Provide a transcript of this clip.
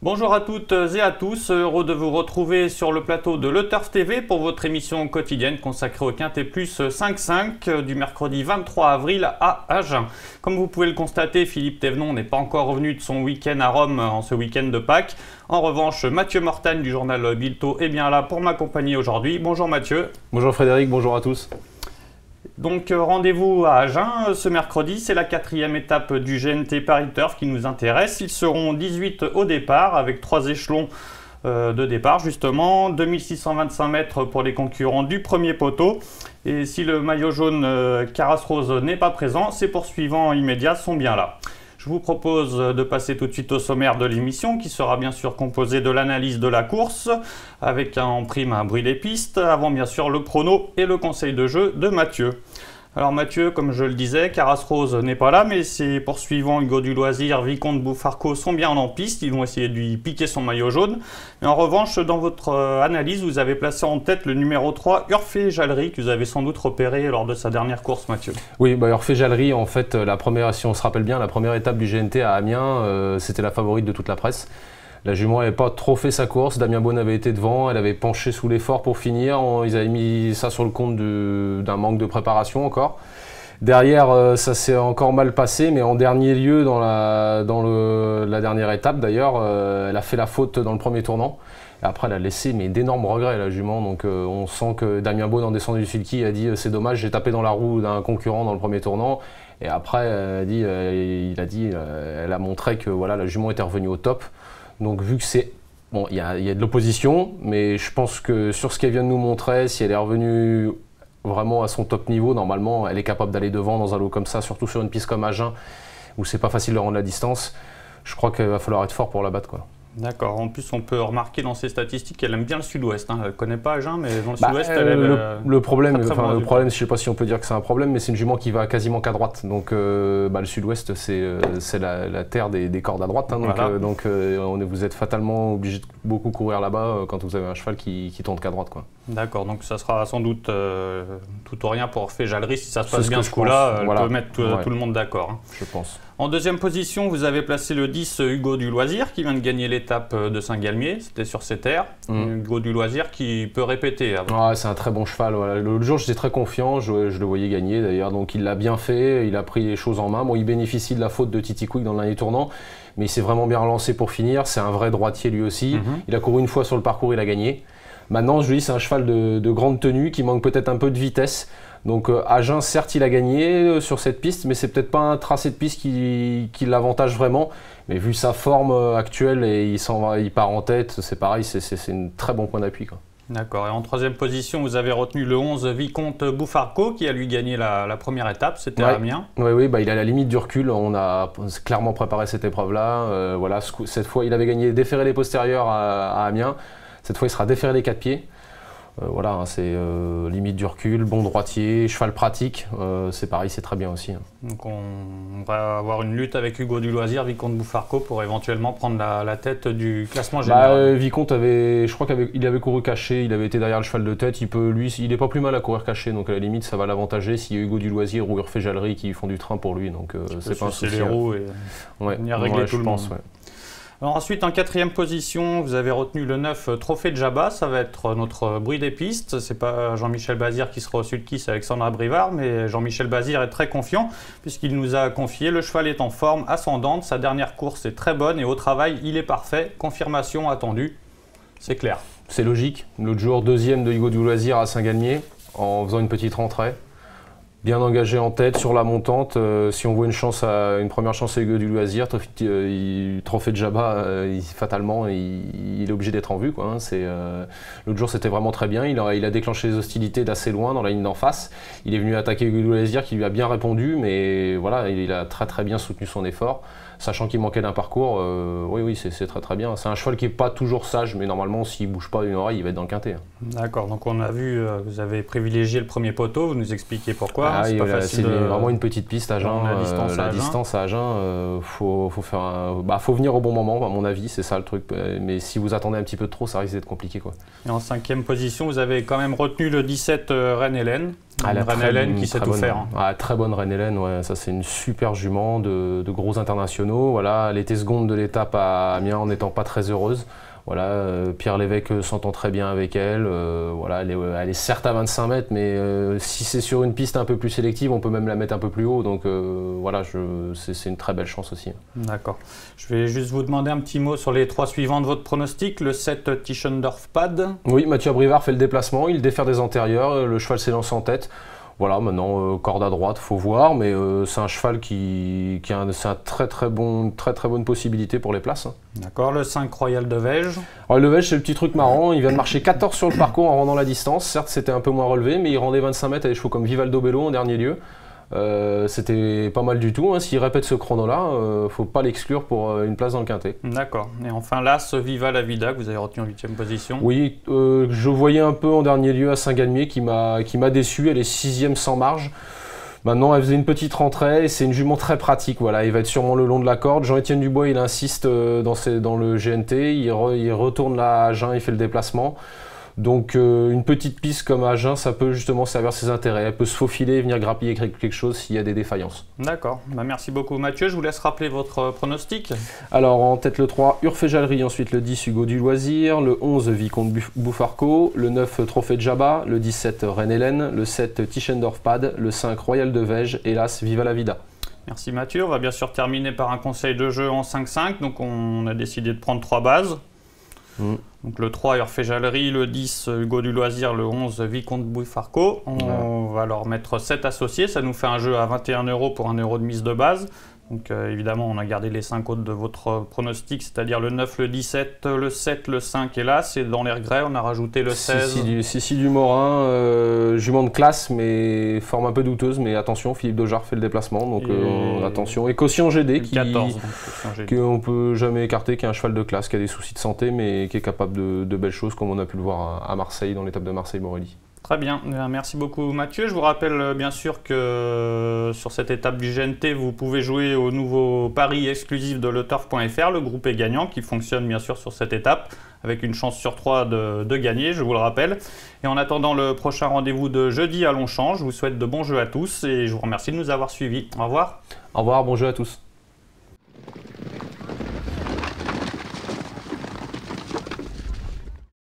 Bonjour à toutes et à tous, heureux de vous retrouver sur le plateau de Le Turf TV pour votre émission quotidienne consacrée au Quintet Plus 5-5 du mercredi 23 avril à Agen. Comme vous pouvez le constater, Philippe Thévenon n'est pas encore revenu de son week-end à Rome en ce week-end de Pâques. En revanche, Mathieu Mortagne du journal Bilto est bien là pour m'accompagner aujourd'hui. Bonjour Mathieu. Bonjour Frédéric, bonjour à tous. Donc rendez-vous à Agen ce mercredi, c'est la 4e étape du GNT Paris Turf qui nous intéresse. Ils seront 18 au départ avec 3 échelons de départ justement, 2625 mètres pour les concurrents du premier poteau. Et si le maillot jaune Carasse Rose n'est pas présent, ses poursuivants immédiats sont bien là. Je vous propose de passer tout de suite au sommaire de l'émission qui sera bien sûr composé de l'analyse de la course avec en prime un bruit des pistes, avant bien sûr le prono et le conseil de jeu de Mathieu. Alors Mathieu, comme je le disais, Carasse Rose n'est pas là, mais ses poursuivants Hugo du Loisir, Vicomte Boufarco sont bien en piste. Ils vont essayer de lui piquer son maillot jaune. Mais en revanche, dans votre analyse, vous avez placé en tête le numéro 3, Urfé Jallery, que vous avez sans doute repéré lors de sa dernière course, Mathieu. Oui, Urfé Jallery, en fait, si on se rappelle bien, la première étape du GNT à Amiens, c'était la favorite de toute la presse. La jument n'avait pas trop fait sa course, Damien Beaune avait été devant, elle avait penché sous l'effort pour finir, ils avaient mis ça sur le compte d'un manque de préparation encore. Derrière, ça s'est encore mal passé, mais en dernier lieu, dans la dernière étape d'ailleurs, elle a fait la faute dans le premier tournant. Et après, elle a laissé d'énormes regrets, la jument. Donc, on sent que Damien Beaune, en descendant du sulky, a dit c'est dommage, j'ai tapé dans la roue d'un concurrent dans le premier tournant. Et après, elle a montré que voilà, la jument était revenue au top. Donc vu que c'est... Bon, il y a de l'opposition, mais je pense que sur ce qu'elle vient de nous montrer, si elle est revenue vraiment à son top niveau, normalement, elle est capable d'aller devant dans un lot comme ça, surtout sur une piste comme Agen, où c'est pas facile de rendre la distance. Je crois qu'il va falloir être fort pour la battre, quoi. D'accord. En plus, on peut remarquer dans ses statistiques qu'elle aime bien le sud-ouest. Elle ne connaît pas Agen, mais dans le sud-ouest, elle aime le problème, je ne sais pas si on peut dire que c'est un problème, mais c'est une jument qui va quasiment qu'à droite. Donc, le sud-ouest, c'est la terre des cordes à droite. Donc, vous êtes fatalement obligé de beaucoup courir là-bas quand vous avez un cheval qui tourne qu'à droite, quoi. D'accord. Donc, ça sera sans doute tout ou rien pour Urfé Jallery. Si ça se passe bien ce coup-là, elle peut mettre tout le monde d'accord. Je pense. En deuxième position, vous avez placé le 10 Hugo du Loisir qui vient de gagner l'étape de Saint-Galmier. C'était sur ses terres. Hugo du Loisir qui peut répéter. C'est un très bon cheval. Voilà. Le jour, j'étais très confiant. Je le voyais gagner d'ailleurs. Donc il l'a bien fait. Il a pris les choses en main. Bon, il bénéficie de la faute de Titi Quick dans le dernier tournant. Mais il s'est vraiment bien relancé pour finir. C'est un vrai droitier lui aussi. Il a couru une fois sur le parcours, il a gagné. Maintenant, je lui dis, c'est un cheval de grande tenue qui manque peut-être un peu de vitesse. Donc Agen, certes, il a gagné sur cette piste, mais c'est peut-être pas un tracé de piste qui l'avantage vraiment. Mais vu sa forme actuelle et il part en tête, c'est pareil, c'est un très bon point d'appui, quoi. D'accord. Et en troisième position, vous avez retenu le 11 Vicomte Boufarco qui a lui gagné la première étape, c'était à Amiens. Oui, il a la limite du recul. On a clairement préparé cette épreuve-là. Voilà, cette fois, il avait gagné déféré les postérieurs à Amiens. Cette fois, il sera déféré les 4 pieds. Voilà, c'est limite du recul, bon droitier, cheval pratique, c'est pareil, c'est très bien aussi. Donc on va avoir une lutte avec Hugo du Loisir, Vicomte Boufarco pour éventuellement prendre la tête du classement général. Vicomte je crois qu'il avait couru caché, il avait été derrière le cheval de tête, il n'est pas plus mal à courir caché, donc à la limite ça va l'avantager s'il y a Hugo du Loisir ou Urfé Jallery qui font du train pour lui, donc c'est pas un souci. C'est les roues et venir régler tout le monde. Ouais. Alors ensuite, en quatrième position, vous avez retenu le 9 Trophée de Jabba. Ça va être notre bruit des pistes. C'est pas Jean-Michel Bazir qui sera au sulky, c'est Alexandra Brivard. Mais Jean-Michel Bazir est très confiant puisqu'il nous a confié le cheval est en forme, ascendante. Sa dernière course est très bonne et au travail, il est parfait. Confirmation attendue. C'est clair. C'est logique. L'autre jour, deuxième de Hugo du Loisir à Saint-Galmier en faisant une petite rentrée. Bien engagé en tête sur la montante. Si on voit une première chance à Hugo du Loisir, Trophée de Jabba, fatalement, il est obligé d'être en vue, quoi. L'autre jour, c'était vraiment très bien. Il a déclenché les hostilités d'assez loin dans la ligne d'en face. Il est venu attaquer Hugo du Loisir qui lui a bien répondu, mais voilà, il a très très bien soutenu son effort. Sachant qu'il manquait d'un parcours, oui, c'est très très bien. C'est un cheval qui n'est pas toujours sage, mais normalement, s'il ne bouge pas d'une oreille, il va être dans le quintet. D'accord, donc on a vu, vous avez privilégié le premier poteau, vous nous expliquez pourquoi. hein, c'est pas facile. C'est vraiment une petite piste à Agen. La distance à Agen, faut venir au bon moment, à mon avis, c'est ça le truc. Mais si vous attendez un petit peu de trop, ça risque d'être compliqué, quoi. Et en 5e position, vous avez quand même retenu le 17 Reine-Hélène. Reine-Hélène qui sait tout faire. Très bonne Reine-Hélène, ouais, ça c'est une super jument de gros internationaux. Voilà, elle était seconde de l'étape à Amiens en n'étant pas très heureuse. Voilà, Pierre Lévesque s'entend très bien avec elle. Voilà, elle est certes à 25 mètres, mais si c'est sur une piste un peu plus sélective, on peut même la mettre un peu plus haut. Donc voilà, c'est une très belle chance aussi. D'accord. Je vais juste vous demander un petit mot sur les 3 suivants de votre pronostic. Le 7 Tischendorf Pad. Oui, Mathieu Abrivard fait le déplacement, il défère des antérieurs, le cheval s'élance en tête. Voilà, maintenant, corde à droite, faut voir, mais c'est un cheval c'est une très bonne possibilité pour les places. Hein. D'accord, le 5 Royal de Vège. Alors, le Vège, c'est le petit truc marrant, il vient de marcher 14 sur le parcours en rendant la distance. Certes, c'était un peu moins relevé, mais il rendait 25 mètres à des chevaux comme Vivaldo Bello en dernier lieu. C'était pas mal du tout, hein. S'il répète ce chrono-là, faut pas l'exclure pour une place dans le quintet. D'accord. Et enfin là, ce Viva la Vida que vous avez retenu en 8e position. Oui, je voyais un peu en dernier lieu à Saint-Galmier qui m'a déçu, elle est 6e sans marge. Maintenant, elle faisait une petite rentrée et c'est une jument très pratique. Voilà, il va être sûrement le long de la corde. Jean-Étienne Dubois, il insiste dans le GNT, il retourne là à Agen, il fait le déplacement. Donc une petite piste comme Agen, ça peut justement servir ses intérêts. Elle peut se faufiler et venir grappiller quelque chose s'il y a des défaillances. D'accord. Merci beaucoup Mathieu. Je vous laisse rappeler votre pronostic. Alors en tête le 3, Urfé-Jallerie, ensuite le 10, Hugo du Loisir, le 11, Vicomte Bouffarco, le 9, Trophée de Jabba, le 17, Reine-Hélène, le 7, Tischendorf Pad, le 5, Royal de Vège, hélas, Viva la Vida. Merci Mathieu. On va bien sûr terminer par un conseil de jeu en 5-5. Donc on a décidé de prendre 3 bases. Donc le 3 Urfé-Jallerie, le 10 Hugo du Loisir, le 11 Vicomte Bouffarco. On va leur mettre 7 associés, ça nous fait un jeu à 21 € pour 1 € de mise de base. Donc évidemment on a gardé les 5 autres de votre pronostic, c'est-à-dire le 9, le 17, le 7, le 5 et là c'est dans les regrets, on a rajouté le 16. Sissi du Morin, jument de classe mais forme un peu douteuse, mais attention, Philippe Dojar fait le déplacement, donc attention. Et Caution GD qui 14, qu'on peut jamais écarter, qui est un cheval de classe, qui a des soucis de santé mais qui est capable de belles choses comme on a pu le voir à Marseille dans l'étape de Marseille-Morelli. Très bien, merci beaucoup Mathieu. Je vous rappelle bien sûr que sur cette étape du GNT, vous pouvez jouer au nouveau pari exclusif de leturf.fr, le groupe est gagnant, qui fonctionne bien sûr sur cette étape, avec une chance sur 3 de gagner, je vous le rappelle. Et en attendant le prochain rendez-vous de jeudi à Longchamp, je vous souhaite de bons jeux à tous et je vous remercie de nous avoir suivis. Au revoir. Au revoir, bon jeu à tous.